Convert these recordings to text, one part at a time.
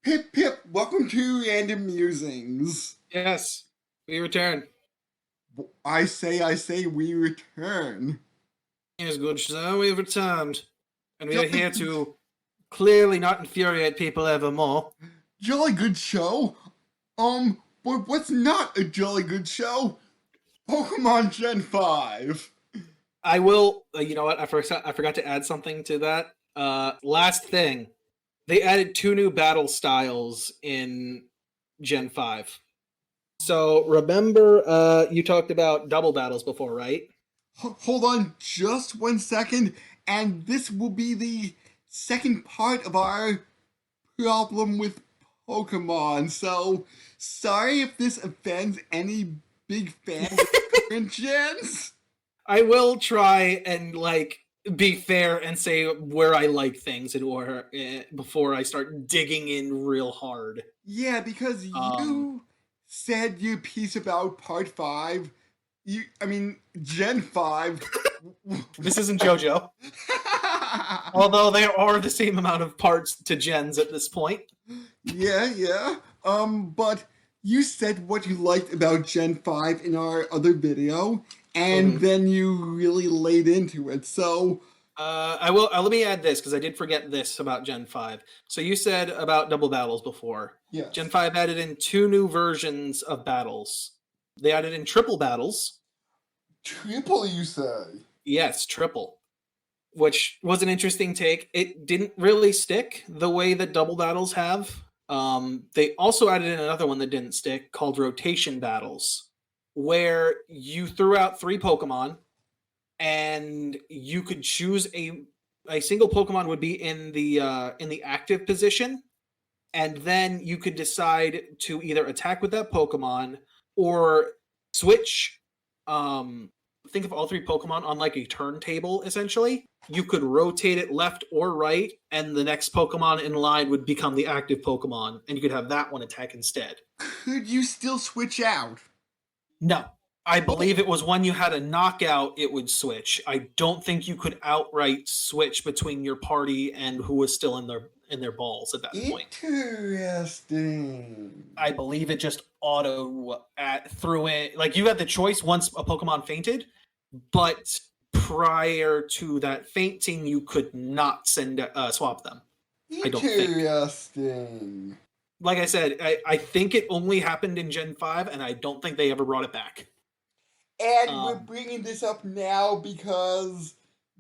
Hip hip, welcome to Random Musings. Yes, we return. I say, we return. Yes, good sir, we have returned. And we are Jolly here good, to clearly not infuriate people evermore. jolly good show. But what's not a jolly good show? Pokemon Gen 5. I will, you know what, I forgot to add something to that. Last thing, they added 2 new battle styles in Gen 5. So remember, you talked about double battles before, right? Hold on just 1 second, and this will be the second part of our problem with Pokemon. So, sorry if this offends any big fans of current gens. I will try and be fair and say where I like things in order before I start digging in real hard. Yeah, because Um, you said your piece about part five. Gen 5. this isn't JoJo, although there are the same amount of parts to gens at this point. Yeah. But you said what you liked about Gen 5 in our other video, and Mm-hmm. then you really laid into it. So, I will. Let me add this because I did forget this about Gen 5. So you said about double battles before. Gen yes. 5 added in 2 new versions of battles. They added in triple battles. Triple, you say? Yes, triple, which was an interesting take. It didn't really stick the way that double battles have. They also added in another one that didn't stick called rotation battles, where you threw out 3 Pokemon and you could choose a single Pokemon would be in the active position, and then you could decide to either attack with that Pokemon or switch. Think of all 3 Pokemon on like a turntable, essentially. You could rotate it left or right, and the next Pokemon in line would become the active Pokemon, and you could have that one attack instead. Could you still switch out? No. I Oh, believe it was when you had a knockout, it would switch. I don't think you could outright switch between your party and who was still in their balls at that point. interesting. I believe it just auto threw in, like, you had the choice once a Pokemon fainted, but prior to that fainting, you could not swap them. I don't think. Interesting. Like I said, I think it only happened in Gen 5, and I don't think they ever brought it back. And we're Um, bringing this up now because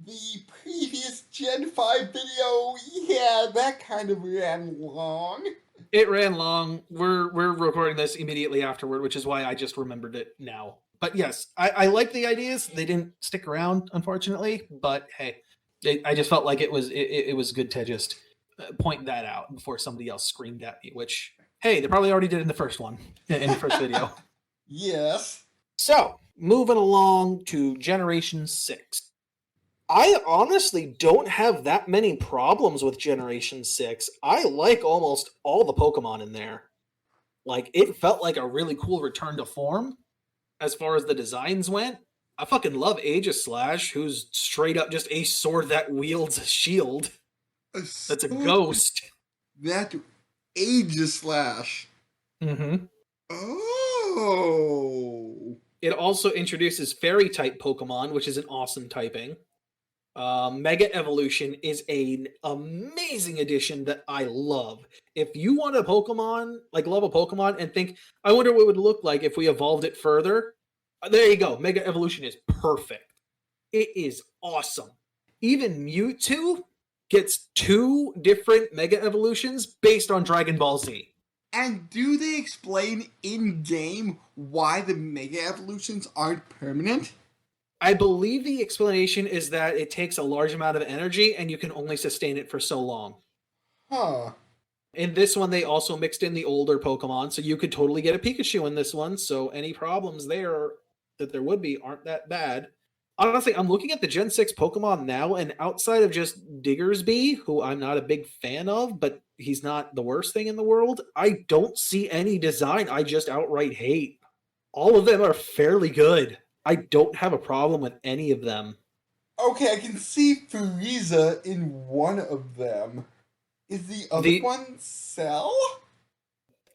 the previous Gen 5 video, yeah, that kind of ran long. it ran long. We're recording this immediately afterward, which is why I just remembered it now. But yes, I like the ideas. They didn't stick around, unfortunately. But hey, I just felt like it was good to just point that out before somebody else screamed at me. Which, hey, they probably already did in the first one, in the first video. Yes. So moving along to Generation 6. I honestly don't have that many problems with Generation 6. I like almost all the Pokemon in there. Like, it felt like a really cool return to form as far as the designs went. I fucking love Aegislash, who's straight up just a sword that wields a shield. That's a So ghost. that Aegislash. Mm-hmm. Oh. It also introduces fairy type Pokemon, which is an awesome typing. Mega Evolution is an amazing addition that I love. If you want a Pokemon, like love a Pokemon, and think, I wonder what it would look like if we evolved it further, there you go. Mega Evolution is perfect. It is awesome. Even Mewtwo gets 2 different Mega Evolutions based on Dragon Ball Z. And do they explain in game why the Mega Evolutions aren't permanent? I believe the explanation is that it takes a large amount of energy and you can only sustain it for so long. Huh. In this one, they also mixed in the older Pokemon, so you could totally get a Pikachu in this one. So any problems there that there would be aren't that bad. Honestly, I'm looking at the Gen 6 Pokemon now, and outside of just Diggersby, who I'm not a big fan of, but he's not the worst thing in the world, I don't see any design I just outright hate. All of them are fairly good. I don't have a problem with any of them. Okay, I can see Frieza in one of them. Is the other The one Cell?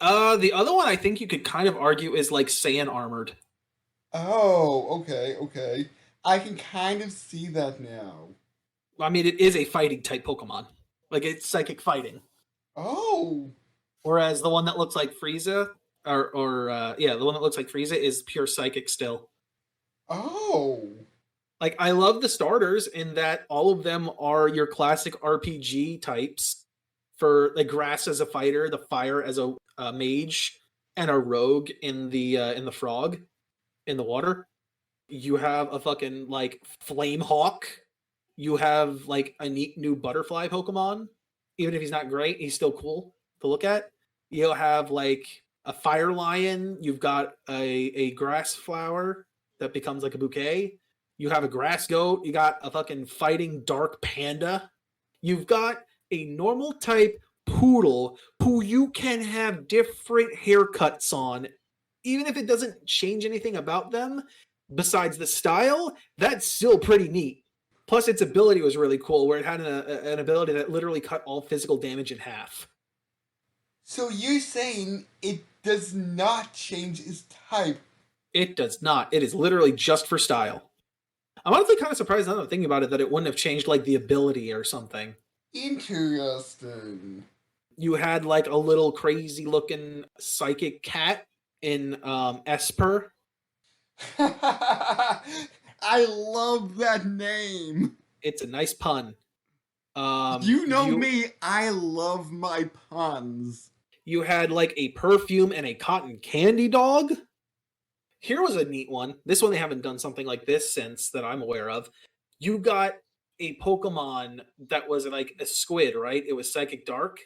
the other one I think you could kind of argue is like Saiyan armored. Oh, okay, okay. I can kind of see that now. I mean, it is a fighting type Pokemon. Like it's psychic fighting. Oh, Whereas the one that looks like Frieza, or yeah, the one that looks like Frieza is pure psychic still. oh. Like I love the starters in that all of them are your classic RPG types for like grass as a fighter, the fire as a mage, and a rogue in the frog in the water. You have a fucking like flame hawk. You have like a neat new butterfly Pokemon. Even if he's not great, he's still cool to look at. You'll have like a fire lion. You've got a grass flower that becomes like a bouquet. You have a grass goat. You got a fucking fighting dark panda. You've got a normal type poodle who you can have different haircuts on, even if it doesn't change anything about them besides the style. That's still pretty neat. Plus, its ability was really cool, where it had an ability that literally cut all physical damage in half. So you're saying it does not change its type? It does not. It is literally just for style. I'm honestly kind of surprised now that I'm thinking about it that it wouldn't have changed like the ability or something. Interesting. You had like a little crazy looking psychic cat in Esper. I love that name. It's a nice pun. You know me, I love my puns. You had like a perfume and a cotton candy dog. Here was a neat one. This one they haven't done something like this since that I'm aware of. You got a Pokemon that was like a squid, right? It was Psychic Dark.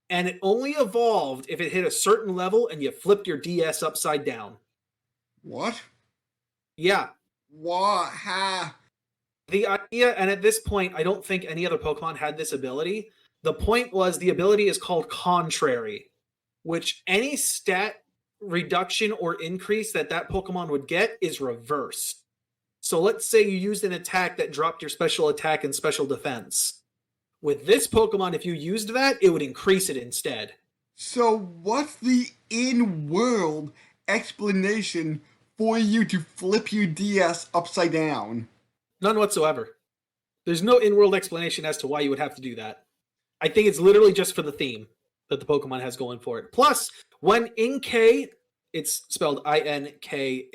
And it only evolved if it hit a certain level and you flipped your DS upside down. What? Yeah. What? Ha? The idea, and at this point, I don't think any other Pokemon had this ability. The point was the ability is called Contrary, which any stat reduction or increase that Pokemon would get is reversed. So let's say you used an attack that dropped your special attack and special defense. With this Pokemon, if you used that, it would increase it instead. So what's the in-world explanation for you to flip your DS upside down? None whatsoever. There's no in-world explanation as to why you would have to do that. I think it's literally just for the theme that the Pokemon has going for it. Plus, when Inkay, it's spelled Inkay,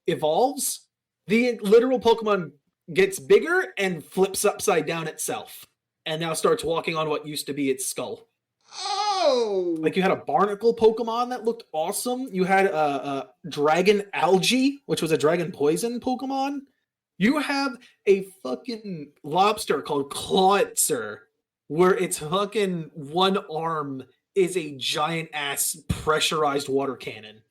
evolves, the literal Pokemon gets bigger and flips upside down itself, and now starts walking on what used to be its skull. Oh! Like you had a barnacle Pokemon that looked awesome. You had a dragon algae, which was a dragon poison Pokemon. You have a fucking lobster called Clawitzer, where its fucking one arm is a giant ass pressurized water cannon.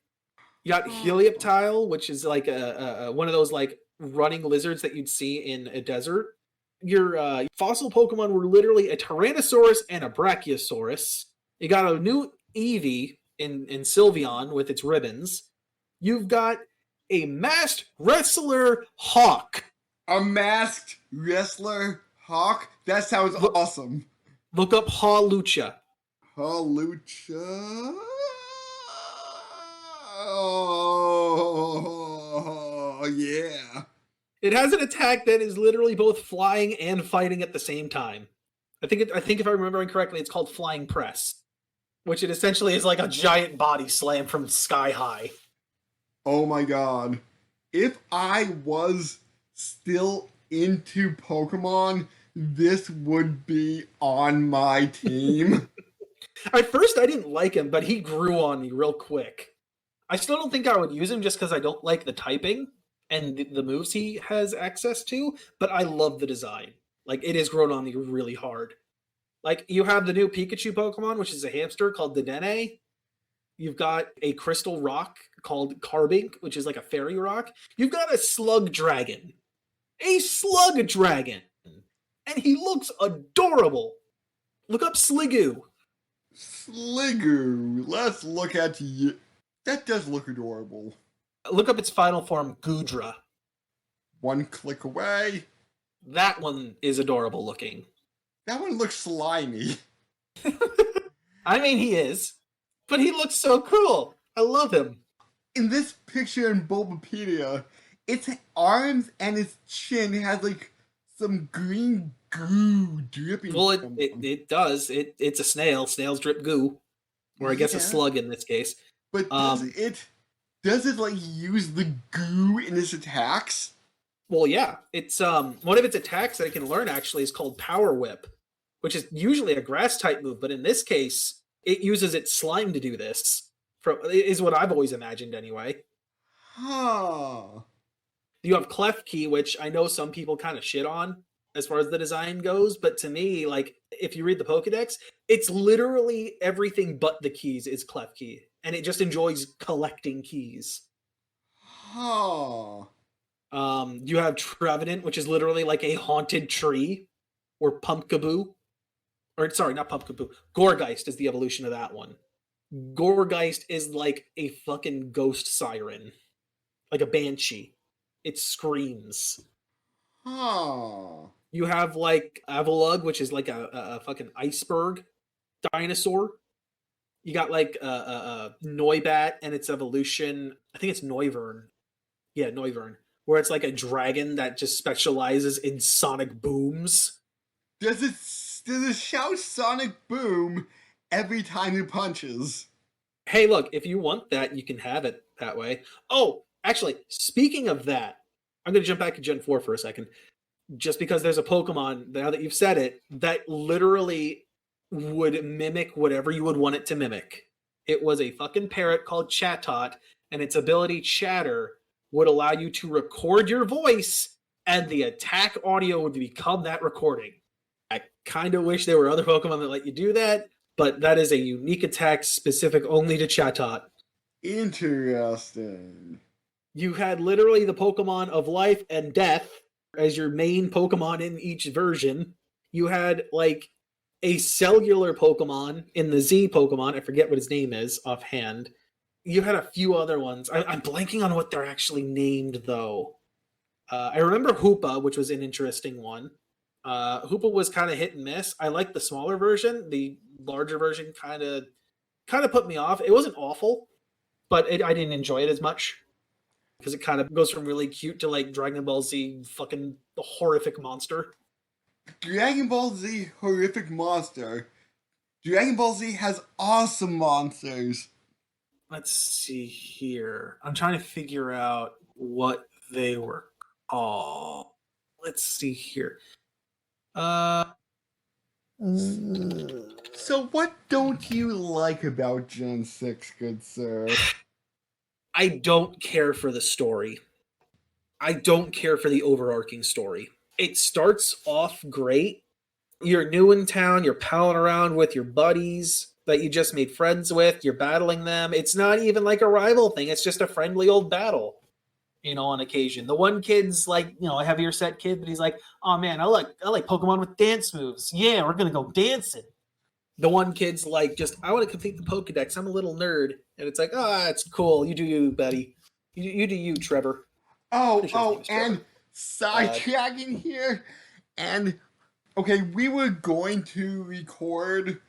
You got Helioptile, which is like a one of those like running lizards that you'd see in a desert. Your fossil Pokemon were literally a Tyrannosaurus and a Brachiosaurus. You got a new Eevee in Sylveon with its ribbons. You've got a masked wrestler Hawk. A masked wrestler Hawk? That sounds awesome. Look up Hawlucha. Hawlucha? Oh, yeah. It has an attack that is literally both flying and fighting at the same time. I think if I'm remembering correctly, it's called Flying Press, which it essentially is like a giant body slam from sky high. Oh my god. If I was still into Pokemon, this would be on my team. At first, I didn't like him, but he grew on me real quick. I still don't think I would use him just because I don't like the typing and the moves he has access to, but I love the design. Like, it has grown on me really hard. Like, you have the new Pikachu Pokemon, which is a hamster called Dedenne. You've got a crystal rock called Carbink, which is like a fairy rock. You've got a slug dragon. A slug dragon! And he looks adorable. Look up Sliggoo. Sliggoo. Let's look at you. That does look adorable. Look up its final form, Goodra. One click away. That one is adorable looking. That one looks slimy. I mean, he is, but he looks so cool. I love him. In this picture in Bulbapedia, its arms and its chin has like some green goo dripping Well, from it, them. it does. It's a snail. Snails drip goo, or I guess a Yeah, slug in this case. but Um, does it like use the goo in its attacks? well, yeah, it's one of its attacks that it can learn actually is called Power Whip, which is usually a grass type move, but in this case, it uses its slime to do this. Is what I've always imagined anyway. Huh. You have Clef Key, which I know some people kind of shit on as far as the design goes, but to me, like if you read the Pokedex, it's literally everything but the keys is Clef Key, and it just enjoys collecting keys. Huh. You have Trevenant, which is literally like a haunted tree, or Pumpkaboo, or sorry, not Pumpkaboo. Gorgeist is the evolution of that one. Gorgeist is like a fucking ghost siren, like a banshee. It screams. Huh. You have like Avalugg, which is like a fucking iceberg dinosaur. You got like Noibat and its evolution. I think it's Noivern. Yeah, Noivern, where it's like a dragon that just specializes in sonic booms. Does it shout sonic boom every time it punches? Hey, look, if you want that, you can have it that way. Oh, actually, speaking of that, I'm going to jump back to Gen 4 for a second. Just because there's a Pokemon, now that you've said it, that literally would mimic whatever you would want it to mimic. It was a fucking parrot called Chatot, and its ability Chatter would allow you to record your voice, and the attack audio would become that recording. I kind of wish there were other Pokemon that let you do that, but that is a unique attack specific only to Chatot. Interesting. You had literally the Pokemon of life and death as your main Pokemon in each version. You had like a cellular Pokemon in the Z Pokemon. I forget what his name is offhand. You had a few other ones. I'm blanking on what they're actually named though. I remember Hoopa, which was an interesting one. Hoopa was kind of hit and miss. I liked the smaller version. The larger version kind of put me off. It wasn't awful, but I didn't enjoy it as much because it kind of goes from really cute to like Dragon Ball Z fucking horrific monster. Dragon Ball Z horrific monster. Dragon Ball Z has awesome monsters. Let's see here. I'm trying to figure out what they were called. Let's see here. Uh So what don't you like about Gen 6, good sir? I don't care for the story. I don't care for the overarching story. It starts off great. You're new in town, you're palling around with your buddies that you just made friends with, you're battling them. It's not even like a rival thing, it's just a friendly old battle, on occasion. The one kid's like, a heavier set kid, but he's like, oh man, I like Pokemon with dance moves. Yeah, we're gonna go dancing. The one kid's like, just I want to complete the Pokedex. I'm a little nerd. And it's like, it's cool. You do you, buddy. You do you, Trevor. Pretty sure his name is Trevor. And sidetracking here, and okay, we were going to record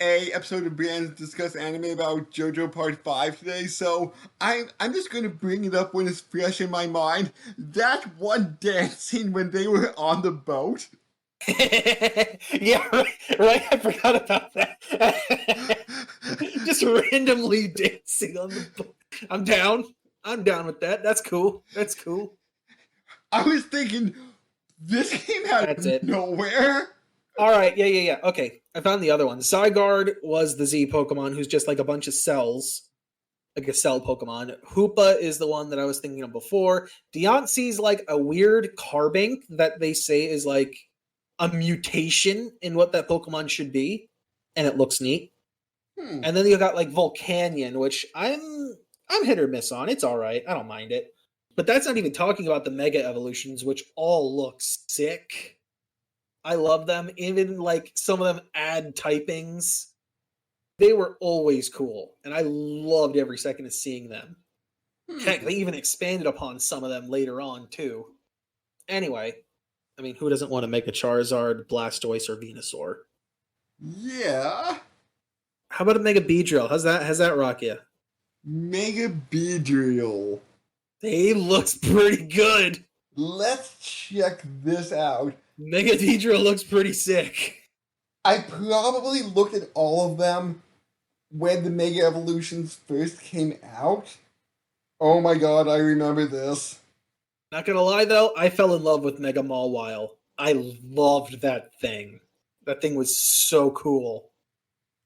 a episode of Brands Discuss Anime about JoJo Part 5 today, so I'm just gonna bring it up when it's fresh in my mind. That one dancing when they were on the boat. Yeah, right. I forgot about that. Just randomly dancing on the boat. I'm down. I'm down with that. That's cool. That's cool. I was thinking, this came out That's of it. nowhere. All right. Yeah. Okay. I found the other one. Zygarde was the Z Pokemon who's just like a bunch of cells, like a cell Pokemon. Hoopa is the one that I was thinking of before. Deontay's like a weird Carbink that they say is like a mutation in what that Pokemon should be, and it looks neat. And then you got like Volcanion, which I'm hit or miss on. It's all right. I don't mind it. But that's not even talking about the Mega Evolutions, which all look sick. I love them. Even like some of them add typings. They were always cool, and I loved every second of seeing them. Heck, they even expanded upon some of them later on too. Anyway, I mean, who doesn't want to make a Charizard, Blastoise, or Venusaur? Yeah. How about a Mega Beedrill? How's that rock you? Mega Beedrill. He looks pretty good. Let's check this out. Mega Beedrill looks pretty sick. I probably looked at all of them when the Mega Evolutions first came out. Oh my god, I remember this. Not gonna lie though, I fell in love with Mega Mawile. I loved that thing. That thing was so cool.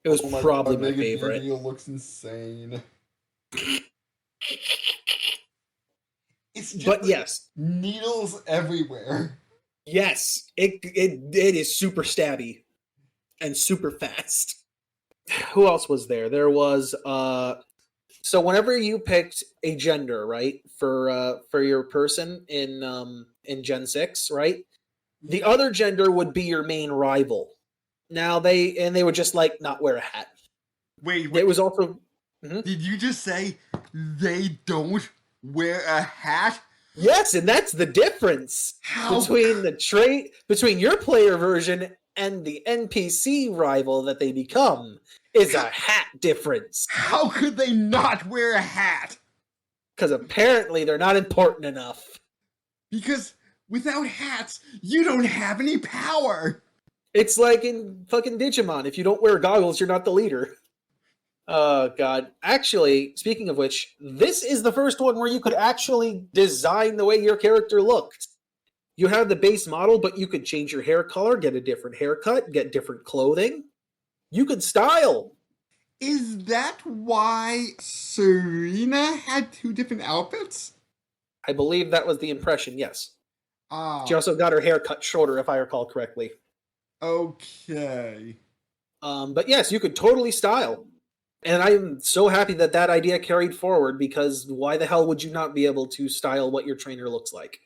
It was Oh my probably god, my Mega favorite. Beedrill looks insane. It's just But like yes, needles everywhere. yes, it is super stabby and super fast. Who else was there? There was so whenever you picked a gender, right, for your person in Gen 6, right? The other gender would be your main rival. Now they would just like not wear a hat. Wait, It was also did you just say they don't wear a hat? yes, and that's the difference How? between your player version and the NPC rival that they become is a hat difference. How could they not wear a hat? Because apparently they're not important enough. Because without hats, you don't have any power. It's like in fucking Digimon. If you don't wear goggles, you're not the leader. Oh, God. Actually, speaking of which, this is the first one where you could actually design the way your character looked. You had the base model, but you could change your hair color, get a different haircut, get different clothing. You could style. Is that why Serena had two different outfits? I believe that was the impression, yes. Ah, She also got her hair cut shorter, if I recall correctly. okay. But yes, you could totally style. And I'm so happy that that idea carried forward, because why the hell would you not be able to style what your trainer looks like?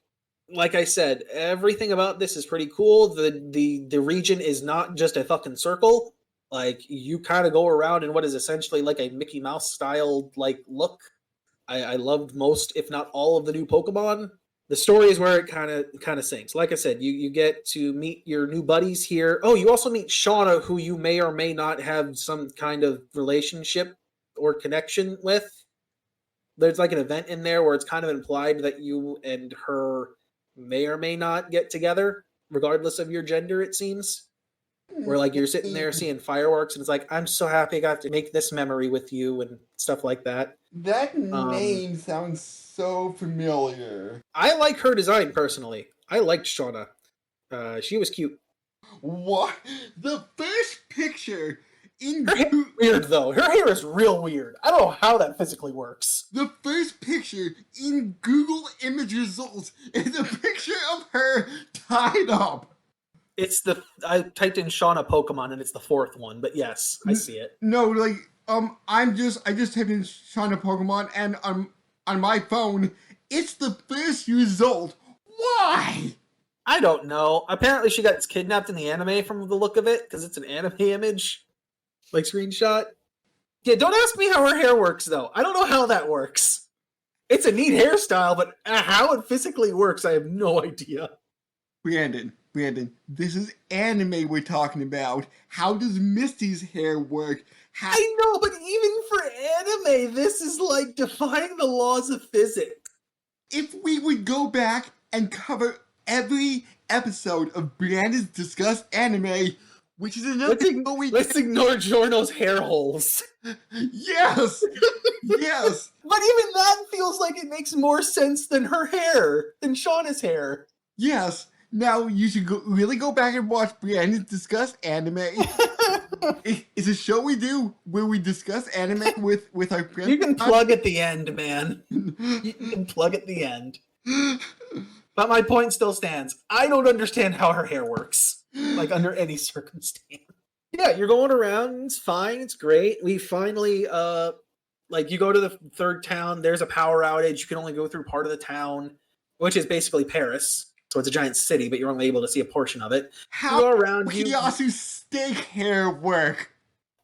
Like I said, everything about this is pretty cool. The region is not just a fucking circle. Like, you kind of go around in what is essentially like a Mickey Mouse style like look. I loved most, if not all, of the new Pokemon. The story is where it kind of sinks. Like I said, you get to meet your new buddies here. Oh, you also meet Shauna, who you may or may not have some kind of relationship or connection with. There's like an event in there where it's kind of implied that you and her may or may not get together, regardless of your gender, it seems. Where like you're sitting there seeing fireworks and it's like, I'm so happy I got to make this memory with you and stuff like that. That name sounds so familiar. I like her design personally. I liked Shauna. She was cute. What? The first picture in Her hair is weird though. Her hair is real weird. I don't know how that physically works. the first picture in Google image results is a picture of her tied up. I typed in Shauna Pokemon and it's the fourth one, but yes, I see it. No, like I just typed in Shauna Pokemon and on my phone it's the first result. Why? I don't know. Apparently she got kidnapped in the anime from the look of it, because it's an anime image. Like screenshot. Yeah, don't ask me how her hair works though. I don't know how that works. It's a neat hairstyle, but how it physically works, I have no idea. Brandon, this is anime we're talking about. How does Misty's hair work? I know, but even for anime, this is like defying the laws of physics. If we would go back and cover every episode of Brandon's Discuss Anime, which is another Let's ignore Giorno's hair holes. Yes! Yes! But even that feels like it makes more sense than her hair, than Shauna's hair. Yes! Now you should really go back and watch Brandon's Discuss Anime. It's a show we do where we discuss anime with our friends. You can plug at the end, man. You can plug at the end. But my point still stands. I don't understand how her hair works, like under any circumstance. Yeah, you're going around. It's fine. It's great. We finally, like, you go to the third town. There's a power outage. You can only go through part of the town, which is basically Paris. So it's a giant city, but you're only able to see a portion of it. How you go around. Yasu's steak hair work?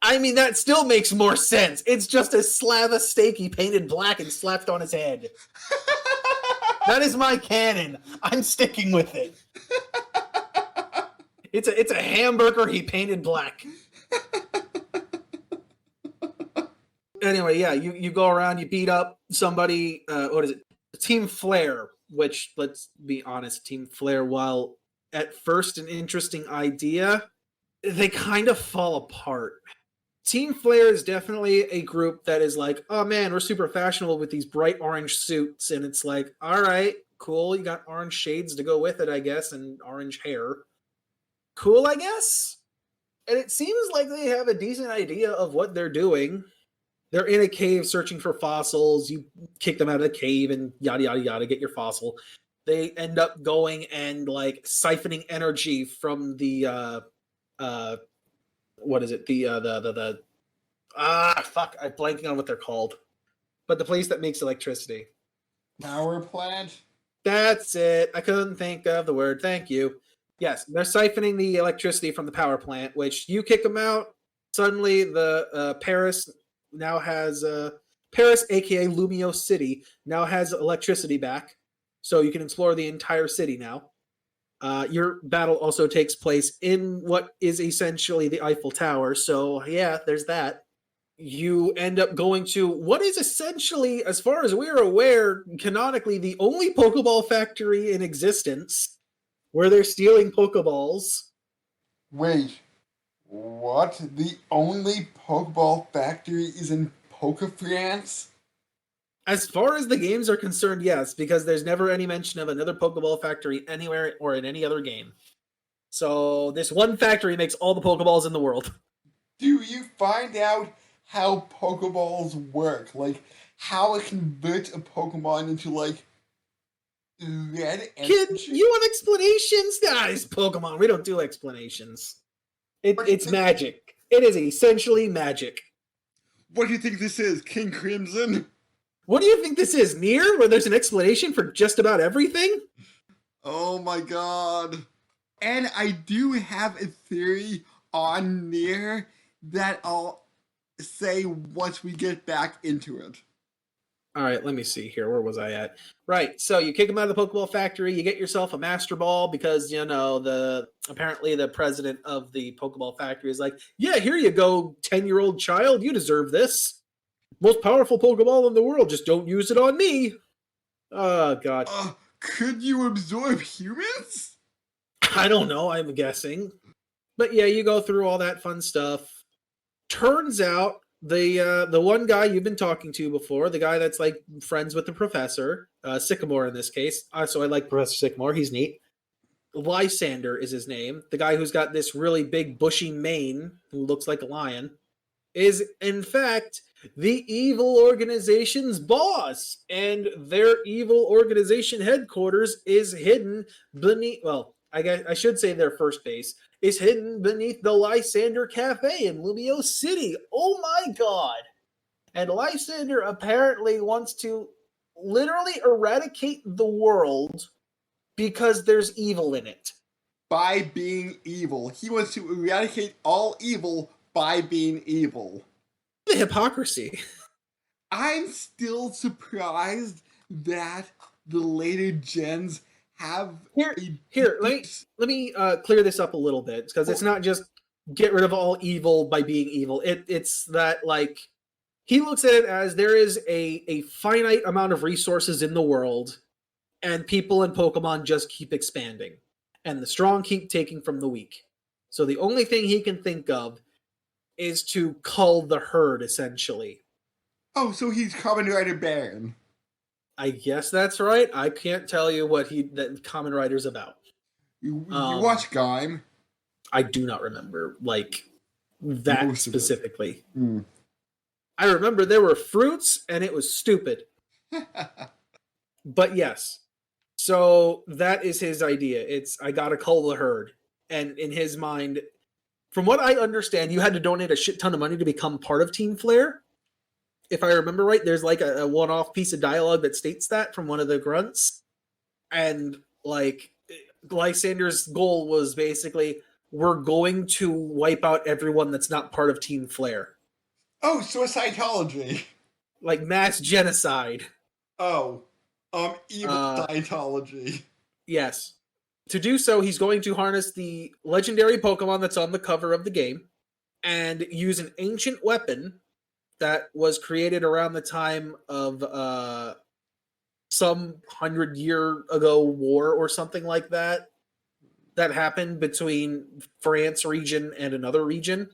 I mean, that still makes more sense. It's just a slab of steak he painted black and slapped on his head. That is my canon. I'm sticking with it. It's a hamburger he painted black. Anyway, yeah, you go around, you beat up somebody. What is it? Team Flare. Which, let's be honest, Team Flare, while at first an interesting idea, they kind of fall apart. Team Flare is definitely a group that is like, oh man, we're super fashionable with these bright orange suits, and it's like, all right, cool, you got orange shades to go with it, I guess, and orange hair. Cool, I guess. And it seems like they have a decent idea of what they're doing. They're in a cave searching for fossils. You kick them out of the cave and yada yada yada, get your fossil. They end up going and like siphoning energy from the what is it? The fuck, I'm blanking on what they're called. But the place that makes electricity. Power plant? That's it. I couldn't think of the word. Thank you. Yes, they're siphoning the electricity from the power plant, which you kick them out. Suddenly, the Paris now has Paris, aka Lumio City, now has electricity back, so you can explore the entire city now. Your battle also takes place in what is essentially the Eiffel Tower, so yeah, there's that. You end up going to what is essentially, as far as we're aware, canonically the only Pokeball factory in existence, where they're stealing Pokeballs. Wait, what? The only Pokeball factory is in France? As far as the games are concerned, yes, because there's never any mention of another Pokeball factory anywhere or in any other game. So this one factory makes all the Pokeballs in the world. Do you find out how Pokeballs work? Like, how it converts a Pokemon into, like, red energy? Kid, you want explanations? Guys, Pokemon, we don't do explanations. It's magic. It is essentially magic. What do you think this is, King Crimson? What do you think this is, Nier, where there's an explanation for just about everything? Oh my god. And I do have a theory on Nier that I'll say once we get back into it. All right, let me see here. Where was I at? Right, so you kick him out of the Pokeball factory. You get yourself a Master Ball because, you know, apparently the president of the Pokeball factory is like, yeah, here you go, 10-year-old child. You deserve this. Most powerful Pokeball in the world. Just don't use it on me. Oh, God. Could you absorb humans? I don't know, I'm guessing. But yeah, you go through all that fun stuff. Turns out the one guy you've been talking to before, the guy that's like friends with the professor, Sycamore in this case. So I like Professor Sycamore. He's neat. Lysander is his name. The guy who's got this really big bushy mane who looks like a lion is in fact the evil organization's boss, and their evil organization headquarters is hidden beneath, well, I guess I should say their first base is hidden beneath the Lysander Cafe in Lumio City. Oh my god. And Lysander apparently wants to literally eradicate the world because there's evil in it. By being evil. He wants to eradicate all evil by being evil. The hypocrisy. I'm still surprised that the later gens have here. Let me clear this up a little bit, because it's not just get rid of all evil by being evil. It's that, like, he looks at it as there is a finite amount of resources in the world, and people in Pokemon just keep expanding, and the strong keep taking from the weak. So the only thing he can think of is to cull the herd, essentially. Oh, so he's Kamen Rider Baron. I guess that's right. I can't tell you what that Kamen Rider's about. You watch Gaim? I do not remember, like, that Most specifically. I remember there were fruits, and it was stupid. But yes. So that is his idea. I gotta cull the herd. And in his mind, from what I understand, you had to donate a shit ton of money to become part of Team Flare. If I remember right, there's like a one-off piece of dialogue that states that from one of the grunts. And like, Lysander's goal was basically, we're going to wipe out everyone that's not part of Team Flare. Oh, suicidology. Like mass genocide. Oh, evil Scientology. Yes. To do so, he's going to harness the legendary Pokemon that's on the cover of the game and use an ancient weapon that was created around the time of some 100-year ago war or something like that happened between France region and another region,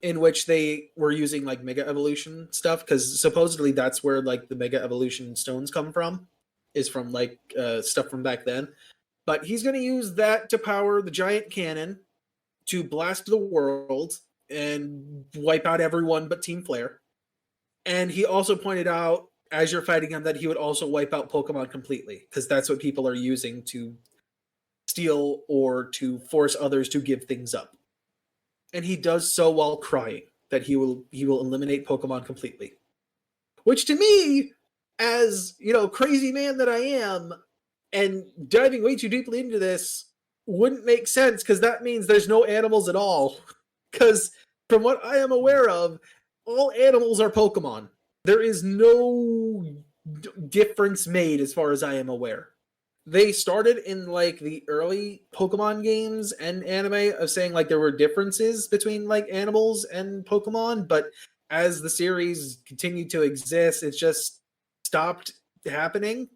in which they were using like mega evolution stuff, because supposedly that's where like the mega evolution stones come from, is from like stuff from back then. But he's going to use that to power the giant cannon to blast the world and wipe out everyone but Team Flare. And he also pointed out, as you're fighting him, that he would also wipe out Pokemon completely, because that's what people are using to steal or to force others to give things up. And he does so while crying that he will eliminate Pokemon completely. Which to me, as crazy man that I am, and diving way too deeply into this, wouldn't make sense, because that means there's no animals at all. Because from what I am aware of, all animals are Pokemon. There is no difference made as far as I am aware. They started in like the early Pokemon games and anime of saying like there were differences between like animals and Pokemon, but as the series continued to exist, it just stopped happening,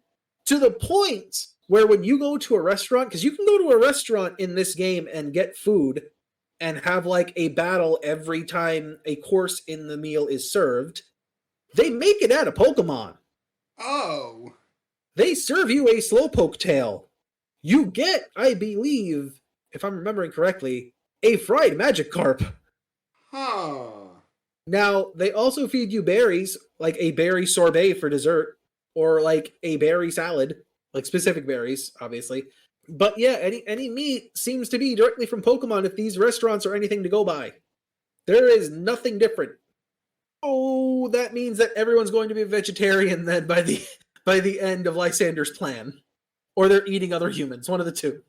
to the point where when you go to a restaurant, because you can go to a restaurant in this game and get food and have like a battle every time a course in the meal is served, they make it out of Pokemon. Oh. They serve you a Slowpoke tail. You get, I believe, if I'm remembering correctly, a fried Magikarp. Huh. Now, they also feed you berries, like a berry sorbet for dessert, or like a berry salad, like specific berries, obviously. But yeah, any meat seems to be directly from Pokemon if these restaurants are anything to go by. There is nothing different. Oh, that means that everyone's going to be a vegetarian then by the end of Lysander's plan. Or they're eating other humans, one of the two.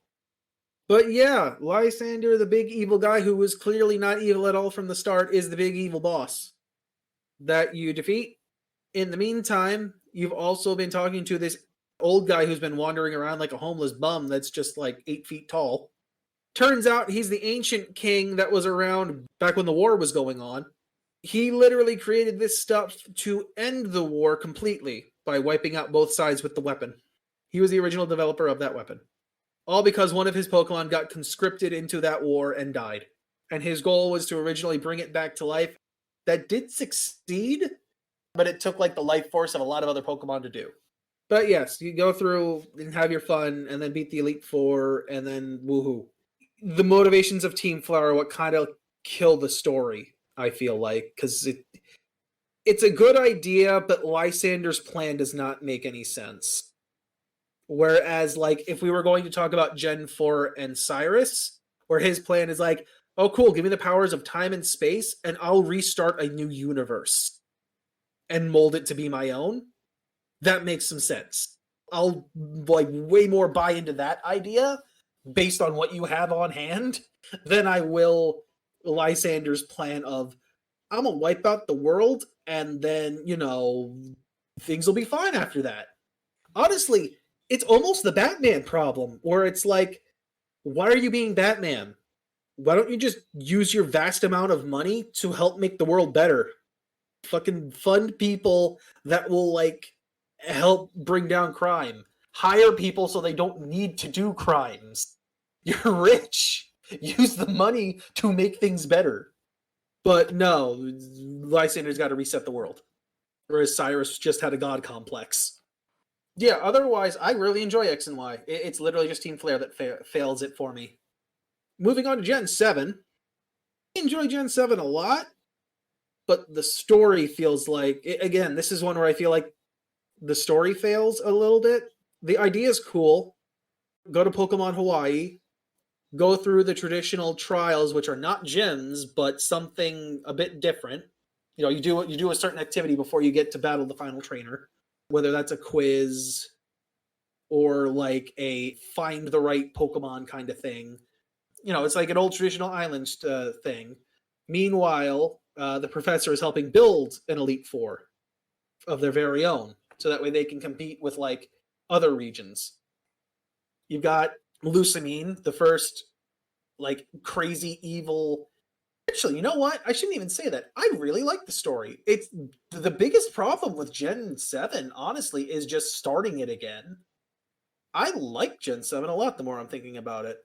But yeah, Lysander, the big evil guy who was clearly not evil at all from the start, is the big evil boss that you defeat. In the meantime, you've also been talking to this old guy who's been wandering around like a homeless bum that's just like 8 feet tall. Turns out he's the ancient king that was around back when the war was going on. He literally created this stuff to end the war completely by wiping out both sides with the weapon. He was the original developer of that weapon. All because one of his Pokemon got conscripted into that war and died. And his goal was to originally bring it back to life. That did succeed, but it took like the life force of a lot of other Pokemon to do. But yes, you go through and have your fun and then beat the Elite Four and then woohoo. The motivations of Team Flower are what kind of kill the story, I feel like, because it's a good idea, but Lysander's plan does not make any sense. Whereas, like, if we were going to talk about Gen 4 and Cyrus, where his plan is like, oh, cool, give me the powers of time and space, and I'll restart a new universe and mold it to be my own, that makes some sense. I'll, like, way more buy into that idea based on what you have on hand than I will Lysander's plan of, I'm gonna wipe out the world, and then, things will be fine after that. Honestly, it's almost the Batman problem, where it's like, why are you being Batman? Why don't you just use your vast amount of money to help make the world better? Fucking fund people that will, like, help bring down crime. Hire people so they don't need to do crimes. You're rich. Use the money to make things better. But no, Lysander's got to reset the world. Whereas Cyrus just had a god complex. Yeah, otherwise, I really enjoy X and Y. It's literally just Team Flare that fails it for me. Moving on to Gen 7. I enjoy Gen 7 a lot, but the story feels like, again, this is one where I feel like the story fails a little bit. The idea is cool. Go to Pokemon Hawaii. Go through the traditional trials, which are not gyms, but something a bit different. You do a certain activity before you get to battle the final trainer. Whether that's a quiz or like a find the right Pokemon kind of thing. It's like an old traditional island thing. Meanwhile, the professor is helping build an Elite Four of their very own, so that way they can compete with like other regions. You've got Lucamine, the first like crazy evil Actually, you know what? I shouldn't even say that. I really like the story. It's the biggest problem with Gen 7, honestly, is just starting it again. I like Gen 7 a lot the more I'm thinking about it.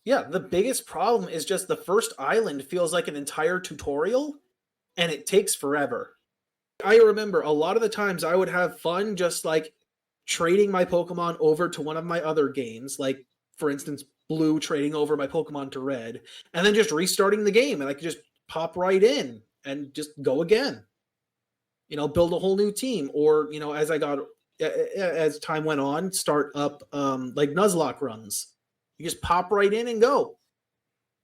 Yeah, the biggest problem is just the first island feels like an entire tutorial and it takes forever. I remember a lot of the times I would have fun just like trading my Pokemon over to one of my other games, like for instance, Blue trading over my Pokemon to Red, and then just restarting the game and I could just pop right in and just go again. Build a whole new team, or as I got as time went on, start up like Nuzlocke runs. You just pop right in and go.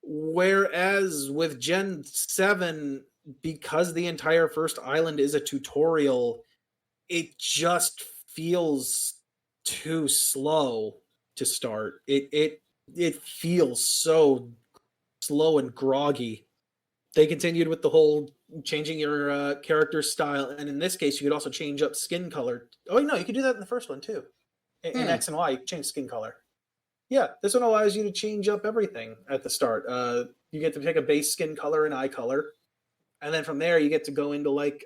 Whereas with Gen 7, because the entire first island is a tutorial, it just feels too slow to start. It feels so slow and groggy. They continued with the whole changing your character style, and in this case, you could also change up skin color. Oh no, you could do that in the first one too. In X and Y, you can change skin color. Yeah, this one allows you to change up everything at the start. You get to pick a base skin color and eye color, and then from there you get to go into like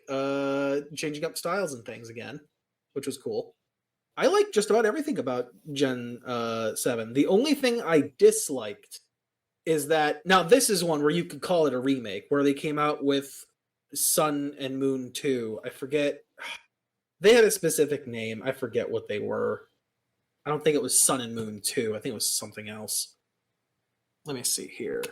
changing up styles and things again, which was cool. I like just about everything about Gen 7. The only thing I disliked is that now this is one where you could call it a remake, where they came out with Sun and Moon 2. I forget. They had a specific name. I forget what they were. I don't think it was Sun and Moon 2. I think it was something else. Let me see here.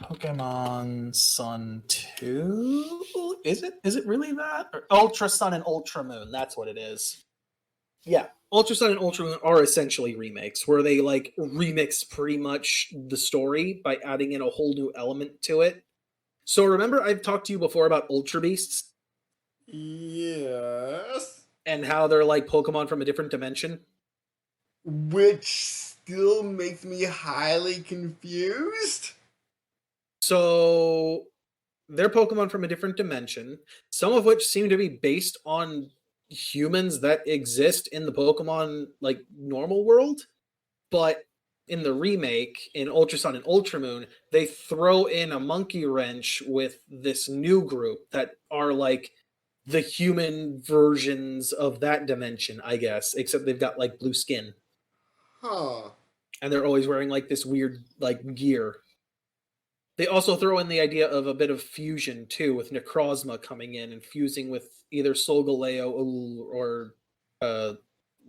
Pokemon Sun 2? Is it? Is it really that? Or Ultra Sun and Ultra Moon. That's what it is. Yeah. Ultra Sun and Ultra Moon are essentially remakes, where they like remix pretty much the story by adding in a whole new element to it. So remember I've talked to you before about Ultra Beasts? Yes. And how they're like Pokemon from a different dimension? Which still makes me highly confused. So they're Pokemon from a different dimension, some of which seem to be based on humans that exist in the Pokemon like normal world, but in the remake in Ultra Sun and Ultra Moon, they throw in a monkey wrench with this new group that are like the human versions of that dimension, I guess, except they've got like blue skin. Huh. And they're always wearing like this weird like gear. They also throw in the idea of a bit of fusion too, with Necrozma coming in and fusing with either Solgaleo or uh,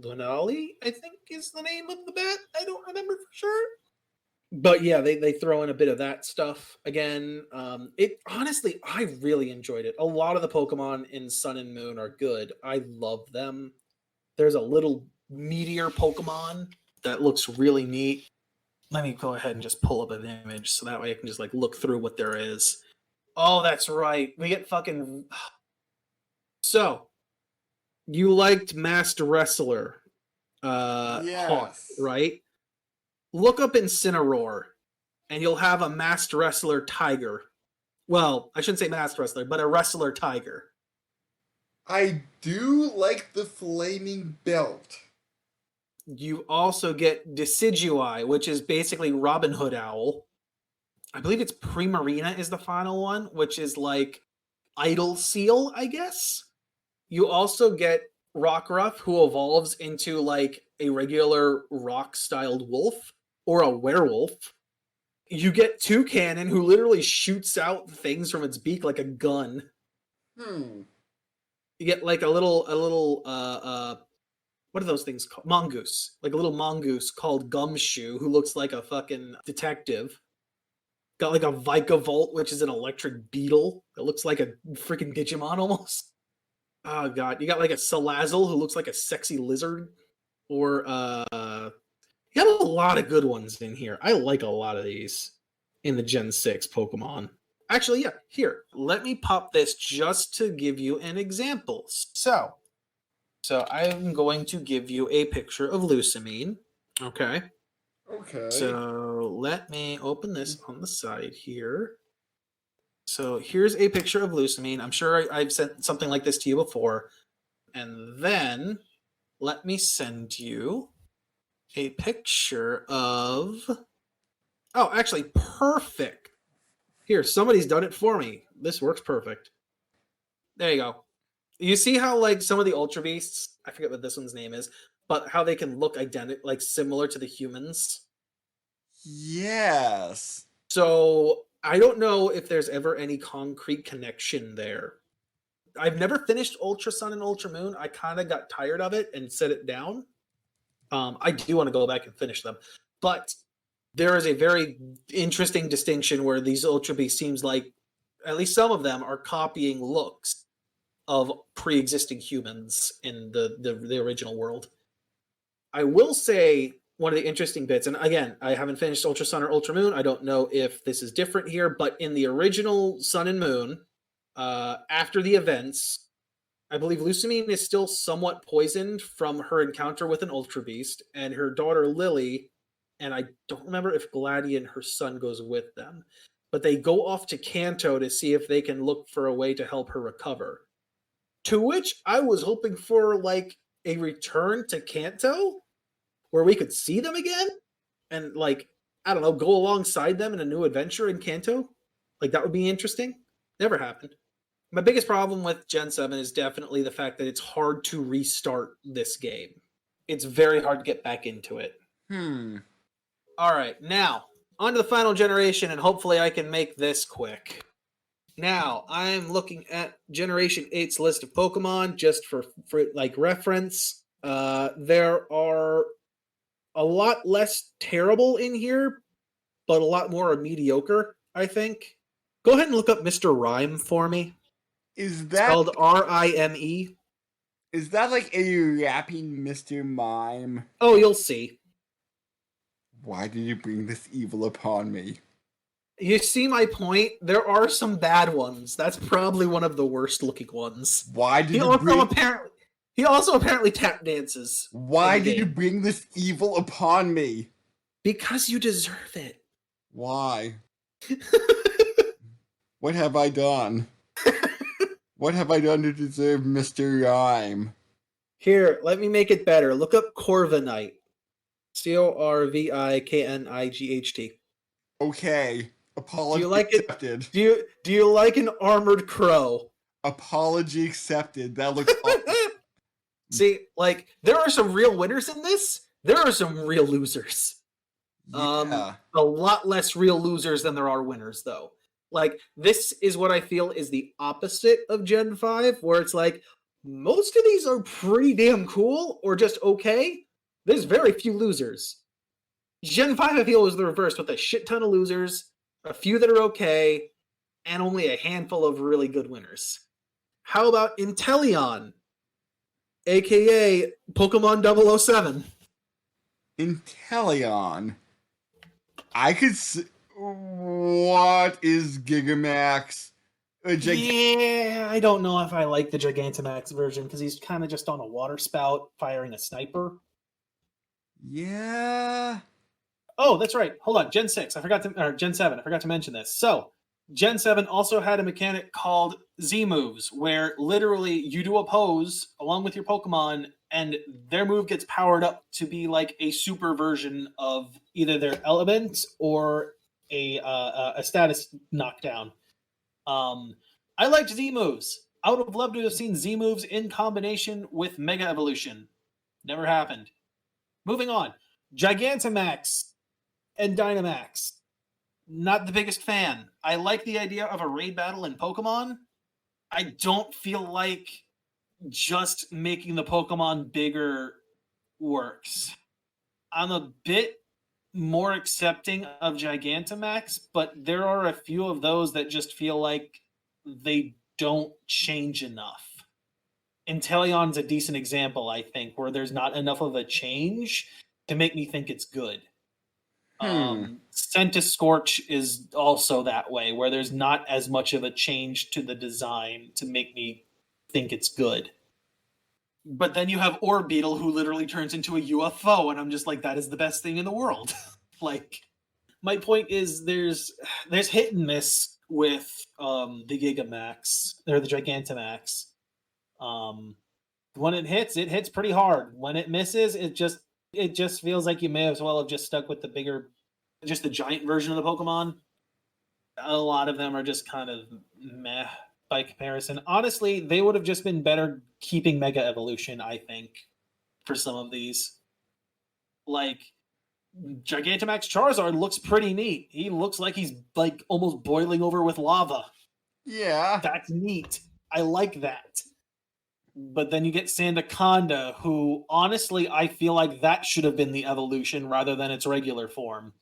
Lunali, I think is the name of the bat. I don't remember for sure. But yeah, they throw in a bit of that stuff again. It honestly, I really enjoyed it. A lot of the Pokemon in Sun and Moon are good. I love them. There's a little meteor Pokemon that looks really neat. Let me go ahead and just pull up an image so that way I can just like look through what there is. Oh, that's right. We get fucking. So, you liked Masked Wrestler, Hawk, Yes. right? Look up Incineroar, and you'll have a Masked Wrestler Tiger. Well, I shouldn't say Masked Wrestler, but a Wrestler Tiger. I do like the flaming belt. You also get Decidueye, which is basically Robin Hood Owl. I believe it's Primarina is the final one, which is like Idle Seal, I guess. You also get Rockruff, who evolves into like a regular rock-styled wolf or a werewolf. You get Toucannon, who literally shoots out things from its beak like a gun. Hmm. You get like a little what are those things called? Mongoose. Like a little mongoose called Gumshoe, who looks like a fucking detective. Got like a Vikavolt, which is an electric beetle that looks like a freaking Digimon almost. Oh god, you got like a Salazzle who looks like a sexy lizard, or you got a lot of good ones in here. I like a lot of these in the Gen 6 Pokemon. Actually, yeah, here, let me pop this just to give you an example. So I'm going to give you a picture of Lucamine. Okay. Okay. So let me open this on the side here. So here's a picture of Lucamine. I'm sure I've sent something like this to you before. And then let me send you a picture of. Oh, actually, perfect. Here, somebody's done it for me. This works perfect. There you go. You see how like some of the Ultra Beasts, I forget what this one's name is, but how they can look identical, like similar to the humans. Yes. So I don't know if there's ever any concrete connection there. I've never finished Ultra Sun and Ultra Moon. I kind of got tired of it and set it down. I do want to go back and finish them, but there is a very interesting distinction where these Ultra Beasts seems like at least some of them are copying looks of pre-existing humans in the original world. I will say one of the interesting bits, and again, I haven't finished Ultra Sun or Ultra Moon. I don't know if this is different here, but in the original Sun and Moon, after the events, I believe Lucamine is still somewhat poisoned from her encounter with an Ultra Beast, and her daughter Lily, and I don't remember if Gladdy and her son goes with them, but they go off to Kanto to see if they can look for a way to help her recover. To which I was hoping for like a return to Kanto where we could see them again and like, I don't know, go alongside them in a new adventure in Kanto. Like that would be interesting. Never happened. My biggest problem with Gen 7 is definitely the fact that it's hard to restart this game. It's very hard to get back into it. All right, now on to the final generation, and hopefully I can make this quick. Now, I'm looking at Generation 8's list of Pokemon just for like reference. There are a lot less terrible in here, but a lot more mediocre, I think. Go ahead and look up Mr. Rhyme for me. Is that spelled R-I-M-E? Is that like a rapping Mr. Mime? Oh, you'll see. Why did you bring this evil upon me? You see my point? There are some bad ones. That's probably one of the worst looking ones. Why did He also apparently tap dances. Why did you bring this evil upon me? Because you deserve it. Why? What have I done? What have I done to deserve Mr. Rhyme? Here, let me make it better. Look up Corviknight. Corviknight. Okay. Apology accepted. Do you like an armored crow? Apology accepted. That looks awful. See, like, there are some real winners in this. There are some real losers. Yeah. A lot less real losers than there are winners, though. Like, this is what I feel is the opposite of Gen 5, where it's like, most of these are pretty damn cool, or just okay. There's very few losers. Gen 5, I feel, is the reverse, with a shit ton of losers, a few that are okay, and only a handful of really good winners. How about Inteleon, aka Pokemon 007? Inteleon. I could see... What is Gigamax? Yeah, I don't know if I like the Gigantamax version, because he's kind of just on a water spout firing a sniper. Yeah. Oh, that's right. Hold on. Gen 7. I forgot to mention this. So, Gen 7 also had a mechanic called Z moves, where literally you do a pose along with your Pokemon, and their move gets powered up to be like a super version of either their element or a status knockdown. I liked Z moves. I would have loved to have seen Z moves in combination with Mega Evolution. Never happened. Moving on. Gigantamax and Dynamax. Not the biggest fan. I like the idea of a raid battle in Pokemon. I don't feel like just making the Pokemon bigger works. I'm a bit more accepting of Gigantamax, but there are a few of those that just feel like they don't change enough. Inteleon's a decent example, I think, where there's not enough of a change to make me think it's good. Centiskorch is also that way, where there's not as much of a change to the design to make me think it's good. But then you have Orbeetle, who literally turns into a UFO, and I'm just like, that is the best thing in the world. Like, my point is there's hit and miss with the Gigamax, or the Gigantamax. When it hits pretty hard. When it misses, it just feels like you may as well have just stuck with the giant version of the Pokemon. a lot of them are just kind of meh by comparison. Honestly, they would have just been better keeping Mega Evolution, I think, for some of these. Like, Gigantamax Charizard looks pretty neat. He looks like he's like almost boiling over with lava. Yeah. That's neat. I like that. But then you get Sandaconda, who honestly I feel like that should have been the evolution rather than its regular form.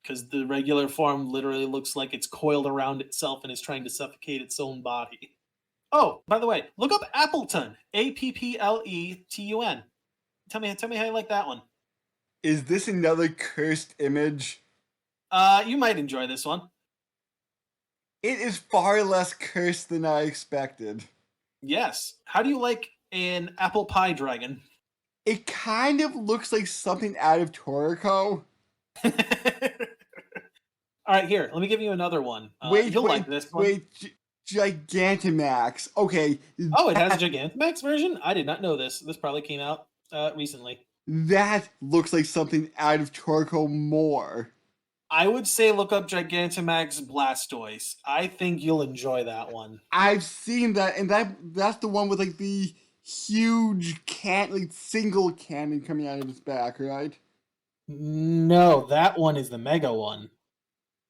Because the regular form literally looks like it's coiled around itself and is trying to suffocate its own body. Oh, by the way, look up Appletun. Appletun. Tell me how you like that one. Is this another cursed image? You might enjoy this one. It is far less cursed than I expected. Yes. How do you like an apple pie dragon? It kind of looks like something out of Toriko. All right, here. Let me give you another one. You'll like this one. Gigantamax. Okay. Oh, it has a Gigantamax version? I did not know this. This probably came out recently. That looks like something out of Toriko more. I would say look up Gigantamax Blastoise. I think you'll enjoy that one. I've seen that, and that's the one with like the huge single cannon coming out of its back, right? No, that one is the Mega one.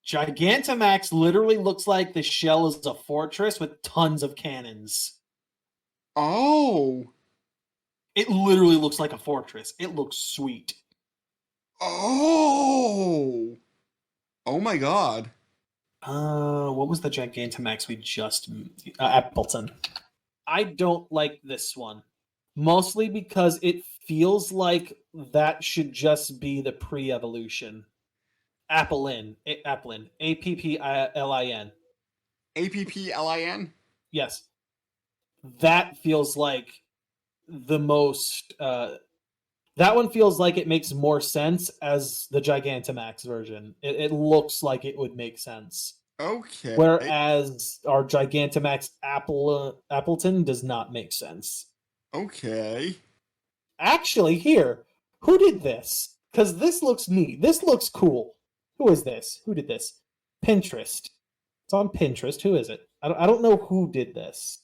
Gigantamax literally looks like the shell is a fortress with tons of cannons. Oh. It literally looks like a fortress. It looks sweet. Oh. Oh my god. What was the Gigantamax we just Appleton? I don't like this one. Mostly because it feels like that should just be the pre-evolution. Applin. Applin. Applin? Yes. That feels like the most that one feels like it makes more sense as the Gigantamax version. It looks like it would make sense. Okay. Whereas our Gigantamax Appleton does not make sense. Okay. Actually, here, who did this? Because this looks neat. This looks cool. Who is this? Who did this? Pinterest. It's on Pinterest. Who is it? I don't know who did this.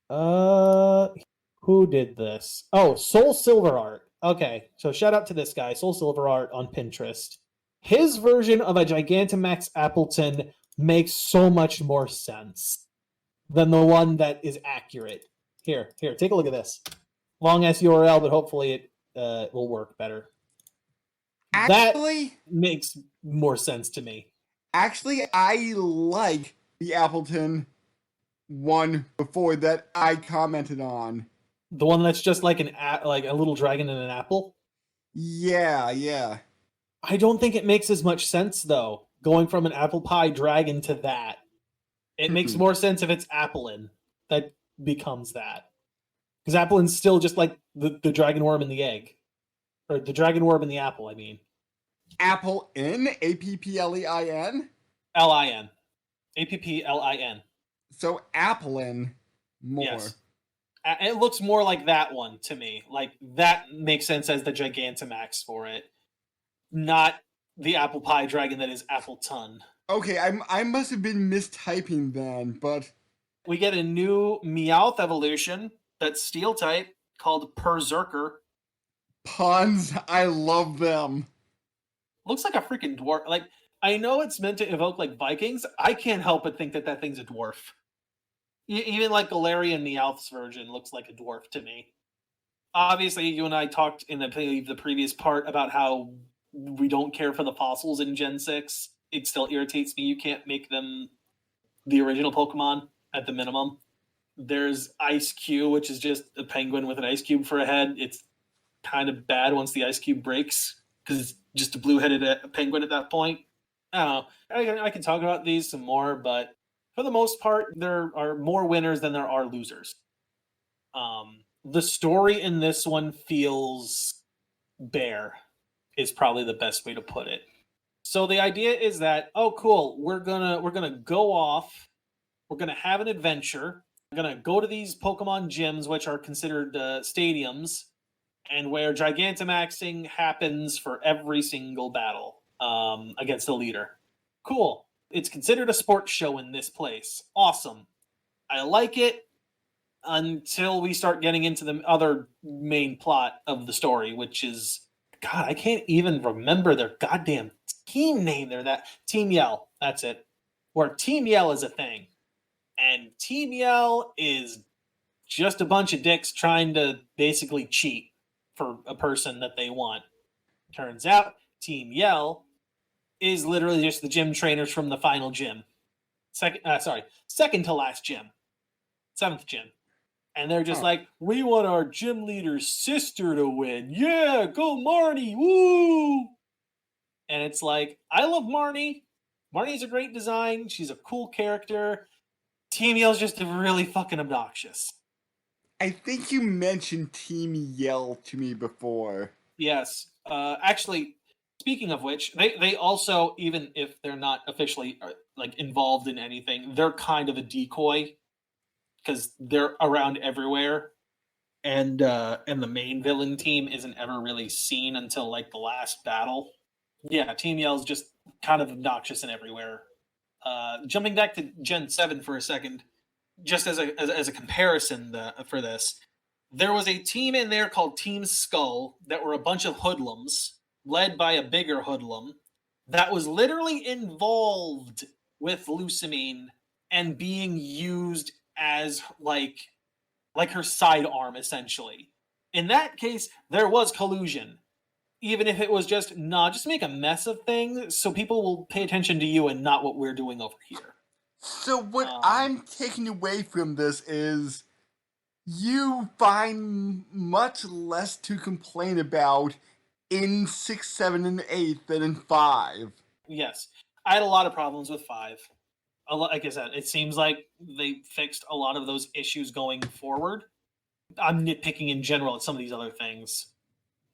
Who did this? Oh, Soul Silver Art. Okay, so shout out to this guy, Soul Silver Art on Pinterest. His version of a Gigantamax Appleton makes so much more sense than the one that is accurate. Here, take a look at this. Long ass URL, but hopefully it will work better. Actually, that makes more sense to me. Actually, I like the Appleton one before that I commented on. The one that's just like like a little dragon and an apple? Yeah. I don't think it makes as much sense, though, going from an apple pie dragon to that. It makes more sense if it's Applin that becomes that. Because Applin's still just like the dragon worm in the egg. Or the dragon worm in the apple, I mean. Applin? Applein? Lin. Applin. So Applin more. Yes. It looks more like that one to me. Like, that makes sense as the Gigantamax for it. Not the apple pie dragon that is Appleton. Okay, I must have been mistyping then, but... We get a new Meowth evolution that's Steel type called Berserker. Puns, I love them. Looks like a freaking dwarf. Like, I know it's meant to evoke like Vikings. I can't help but think that thing's a dwarf. Even like Galarian Meowth's version looks like a dwarf to me. Obviously, you and I talked in the previous part about how we don't care for the fossils in Gen 6. It still irritates me you can't make them the original Pokemon at the minimum. There's Ice Cube, which is just a penguin with an ice cube for a head. It's kind of bad once the ice cube breaks because it's just a blue-headed penguin at that point. I don't know. I can talk about these some more, but for the most part, there are more winners than there are losers. The story in this one feels bare, is probably the best way to put it. So the idea is that, oh, cool, we're gonna go off. We're gonna have an adventure. We're gonna go to these Pokemon gyms, which are considered stadiums, and where Gigantamaxing happens for every single battle against the leader. Cool. It's considered a sports show in this place. Awesome. I like it until we start getting into the other main plot of the story, which is, God, I can't even remember their goddamn team name. They're that Team Yell. That's it. Where Team Yell is a thing. And Team Yell is just a bunch of dicks trying to basically cheat for a person that they want. Turns out, Team Yell is literally just the gym trainers from the final gym. Second to last gym. 7th gym. And they're just like, we want our gym leader's sister to win. Yeah, go Marnie. Woo! And it's like, I love Marnie. Marnie's a great design. She's a cool character. Team Yell's just really fucking obnoxious. I think you mentioned Team Yell to me before. Yes. Actually, speaking of which, they also, even if they're not officially like involved in anything, they're kind of a decoy because they're around everywhere, and the main villain team isn't ever really seen until like the last battle. Yeah, Team Yell's just kind of obnoxious and everywhere. Jumping back to Gen 7 for a second, just as a comparison for this, there was a team in there called Team Skull that were a bunch of hoodlums led by a bigger hoodlum that was literally involved with Lucamine and being used as like her sidearm, essentially. In that case, there was collusion. Even if it was just make a mess of things so people will pay attention to you and not what we're doing over here. So what I'm taking away from this is you find much less to complain about in 6, 7, and 8 than in 5. Yes. I had a lot of problems with 5. Like I said, it seems like they fixed a lot of those issues going forward. I'm nitpicking in general at some of these other things.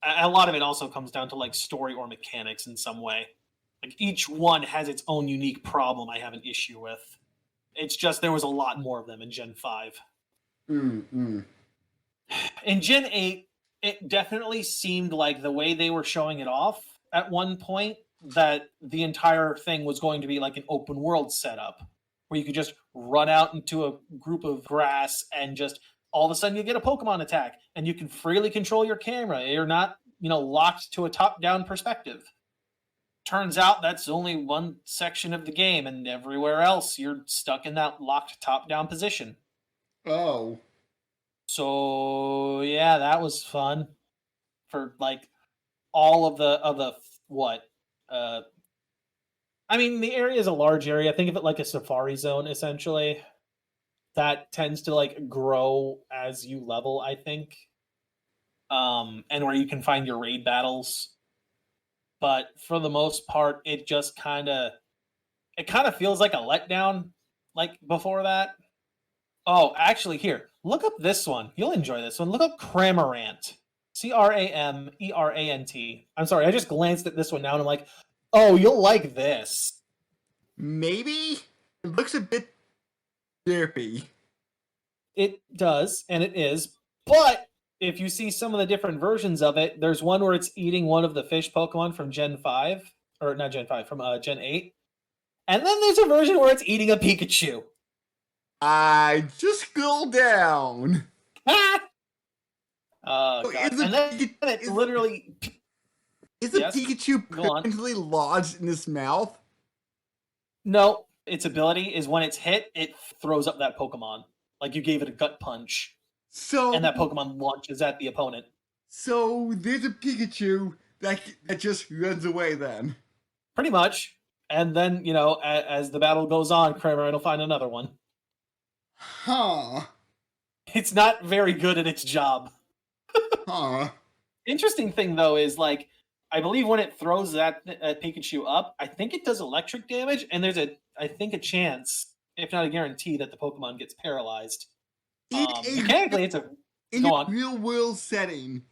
A lot of it also comes down to like story or mechanics in some way. Like each one has its own unique problem I have an issue with. It's just there was a lot more of them in Gen 5. In Gen 8, it definitely seemed like the way they were showing it off at one point that the entire thing was going to be like an open world setup where you could just run out into a group of grass and just all of a sudden you get a Pokemon attack and you can freely control your camera. You're not, locked to a top-down perspective. Turns out that's only one section of the game, and everywhere else you're stuck in that locked top-down position. Oh. So yeah, that was fun for like all of the what? I mean, the area is a large area. Think of it like a safari zone, essentially. That tends to like grow as you level, I think. And where you can find your raid battles. But for the most part, it just kind of feels like a letdown like before that. Oh, actually, here, look up this one. You'll enjoy this one. Look up Cramorant. Cramerant. I'm sorry, I just glanced at this one now and I'm like, oh, you'll like this. Maybe? It looks a bit derpy. It does, and it is. But if you see some of the different versions of it, there's one where it's eating one of the fish Pokemon from Gen 5. Or not Gen 5, from Gen 8. And then there's a version where it's eating a Pikachu. I just scroll down. Oh, God. And then it's literally... Is the Pikachu permanently lodged in his mouth? No. Its ability is when it's hit, it throws up that Pokemon. Like you gave it a gut punch. And that Pokemon launches at the opponent. So there's a Pikachu that just runs away then. Pretty much. And then, as the battle goes on, Cramorant will find another one. Huh. It's not very good at its job. Huh. Interesting thing, though, is like, I believe when it throws that Pikachu up, I think it does electric damage, and there's a chance, if not a guarantee, that the Pokemon gets paralyzed. Mechanically, it's a... In a real-world setting,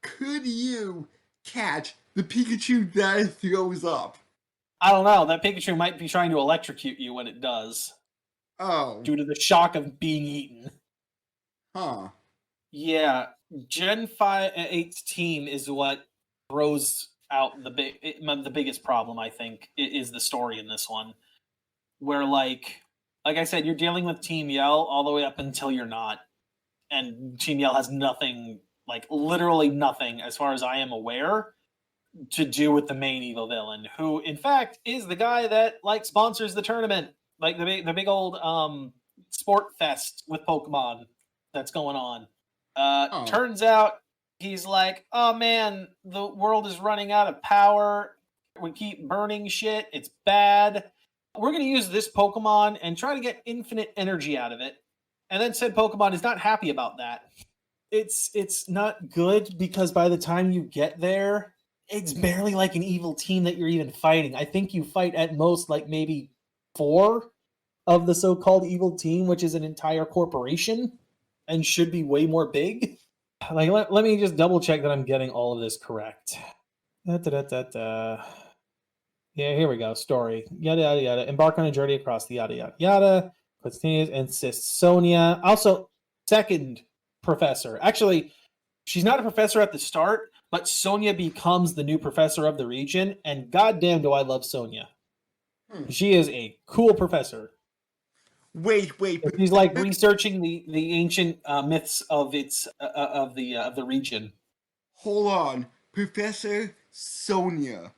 could you catch the Pikachu that it throws up? I don't know. That Pikachu might be trying to electrocute you when it does. Oh. Due to the shock of being eaten. Huh. Yeah. Gen 5 8's team is what throws out the biggest problem. I think is the story in this one, where like I said, you're dealing with Team Yell all the way up until you're not, and Team Yell has nothing, like literally nothing, as far as I am aware, to do with the main evil villain, who in fact is the guy that like sponsors the tournament, like the big old sport fest with Pokemon that's going on. Oh. Turns out he's like, oh man, the world is running out of power. We keep burning shit. It's bad. We're going to use this Pokemon and try to get infinite energy out of it. And then said Pokemon is not happy about that. It's not good because by the time you get there, it's barely like an evil team that you're even fighting. I think you fight at most like maybe 4 of the so-called evil team, which is an entire corporation and should be way more big. Like, let me just double check that I'm getting all of this correct. Da, da, da, da, da. Yeah, here we go. Story. Yada, yada, yada. Embark on a journey across the yada, yada, yada. Continues, insists Sonia. Also, second professor. Actually, she's not a professor at the start, but Sonia becomes the new professor of the region, and goddamn do I love Sonia. She is a cool professor. Wait. She's like researching the ancient myths of the region. Hold on. Professor Sonia.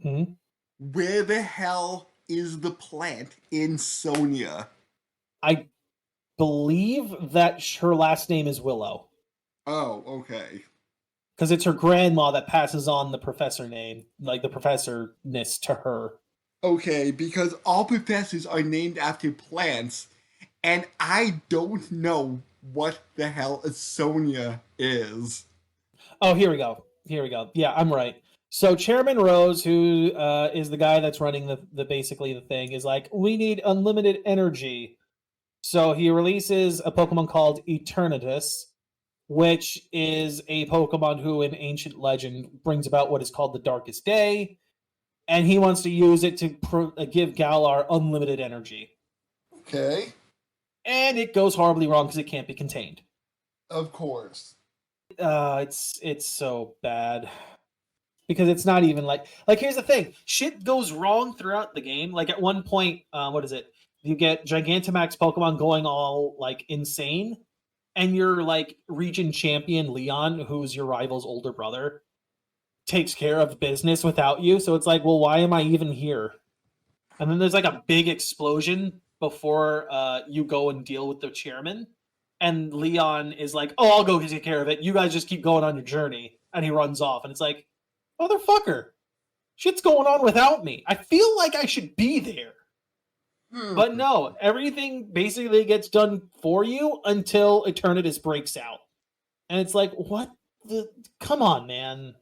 Mm-hmm. Where the hell is the plant in Sonia? I believe that her last name is Willow. Oh, okay. Because it's her grandma that passes on the professor name, like the professorness to her. Okay, because all professors are named after plants, and I don't know what the hell a Sonia is. Oh, here we go. Yeah, I'm right. So Chairman Rose, who is the guy that's running the basically the thing, is like, we need unlimited energy. So he releases a Pokemon called Eternatus, which is a Pokemon who, in ancient legend, brings about what is called the Darkest Day, and he wants to use it to give Galar unlimited energy. Okay. And it goes horribly wrong because it can't be contained. Of course. It's so bad because it's not even like here's the thing, shit goes wrong throughout the game. Like at one point, what is it? You get Gigantamax Pokemon going all like insane, and your like region champion Leon, who's your rival's older brother, takes care of business without you. So it's like, well, why am I even here? And then there's like a big explosion before you go and deal with the chairman. And Leon is like, oh, I'll go take care of it. You guys just keep going on your journey. And he runs off. And it's like, motherfucker, shit's going on without me. I feel like I should be there. But no, everything basically gets done for you until Eternatus breaks out. And it's like, what the? Come on, man.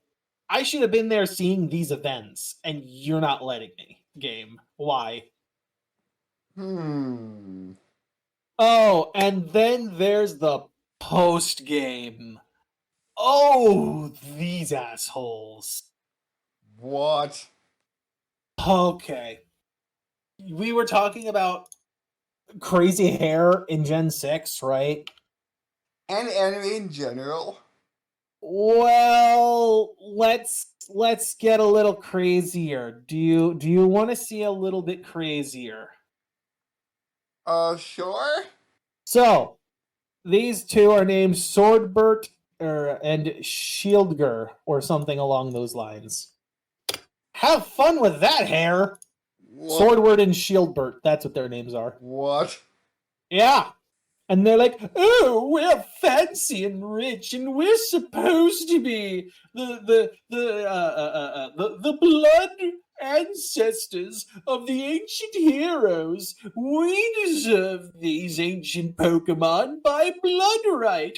I should have been there seeing these events, and you're not letting me. Game. Why? Oh, and then there's the post game. Oh, these assholes. What? Okay. We were talking about crazy hair in Gen 6, right? And anime in general. Well, let's get a little crazier. Do you want to see a little bit crazier? Sure? So, these two are named Swordbert and Shieldger, or something along those lines. Have fun with that hair! What? Swordward and Shieldbert, that's what their names are. What? Yeah. And they're like, oh, we're fancy and rich, and we're supposed to be the blood ancestors of the ancient heroes. We deserve these ancient Pokemon by blood right.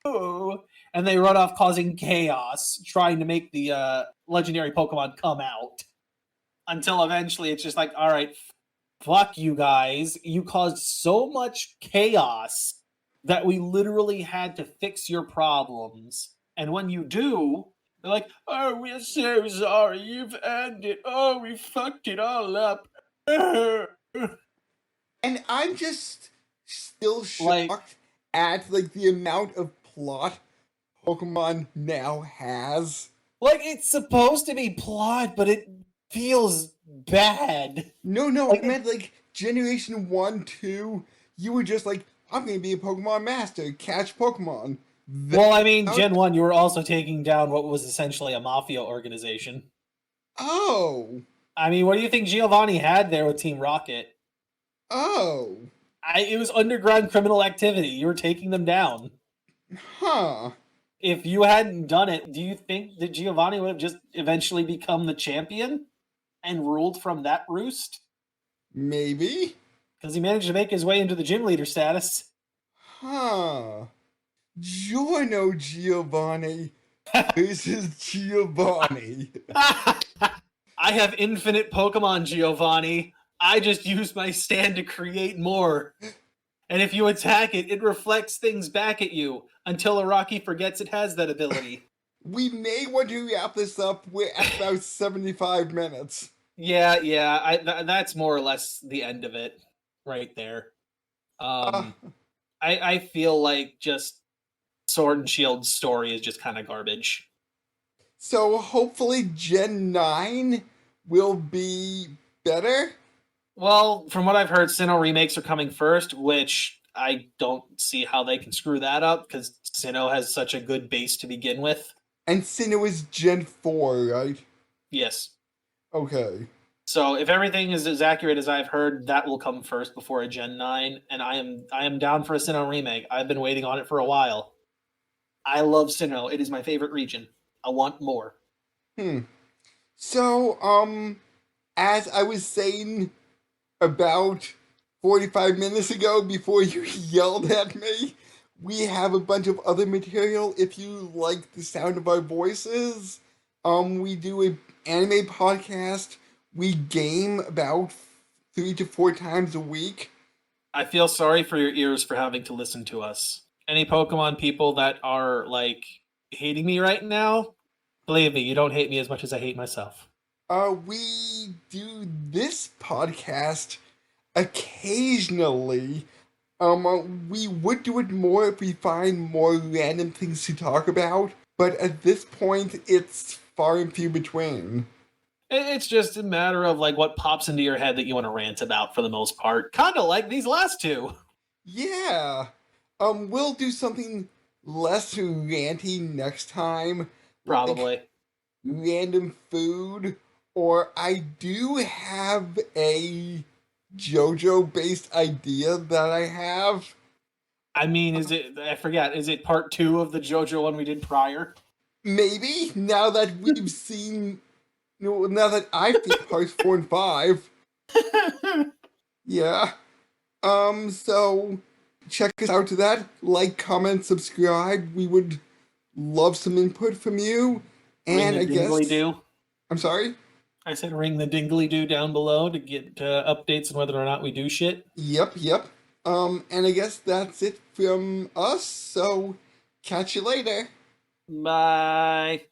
Oh. And they run off causing chaos, trying to make the legendary Pokemon come out. Until eventually it's just like, all right, fuck you guys. You caused so much chaos that we literally had to fix your problems. And when you do, they're like, oh, we're so sorry. You've earned it. Oh, we fucked it all up. And I'm just still shocked Like, at like the amount of plot Pokemon now has. Like, it's supposed to be plot, but it feels bad. No, Like, I meant like Generation 1, 2, you were just like, I'm gonna be a Pokemon master, catch Pokemon. well, I mean, That- Gen 1, you were also taking down what was essentially a mafia organization. Oh, I mean, what do you think Giovanni had there with Team Rocket? oh, It was underground criminal activity. You were taking them down. huh, If you hadn't done it, do you think that Giovanni would have just eventually become the champion and ruled from that roost? maybe, Because he managed to make his way into the gym leader status. huh. Giorno Giovanni versus Giovanni. I have infinite Pokemon, Giovanni. I just use my stand to create more. And if you attack it, it reflects things back at you until Araki forgets it has that ability. We may want to wrap this up. We're at about 75 minutes. Yeah, that's more or less the end of it right there. Uh, I feel like just Sword and Shield's story is just kind of garbage. so hopefully Gen 9 will be better. Well, from what I've heard, Sinnoh remakes are coming first, which I don't see how they can screw that up because Sinnoh has such a good base to begin with. And Sinnoh is Gen 4, right? Yes. Okay. So if everything is as accurate as I've heard, that will come first before a Gen 9, and I am down for a Sinnoh remake. I've been waiting on it for a while. I love Sinnoh. It is my favorite region. I want more. So, as I was saying about 45 minutes ago before you yelled at me, we have a bunch of other material if you like the sound of our voices. We do an anime podcast. We game about 3 to 4 times a week. I feel sorry for your ears for having to listen to us. Any Pokemon people that are like hating me right now, believe me, you don't hate me as much as I hate myself. We do this podcast occasionally. We would do it more if we find more random things to talk about, but at this point, it's far and few between. It's just a matter of like what pops into your head that you want to rant about for the most part. Kind of like these last two. Yeah. We'll do something less ranty next time. Probably. Like random food, or I do have a JoJo based idea that I have. I mean, is it? I forget. Is it part 2 of the JoJo one we did prior? Maybe now that we've seen, now that I've seen parts 4 and 5. Yeah. So check us out to that. Like, comment, subscribe. We would love some input from you. And I ring the guess dingly-doo. I'm sorry. I said ring the dingly-doo down below to get updates on whether or not we do shit. Yep. And I guess that's it from us. So catch you later. Bye.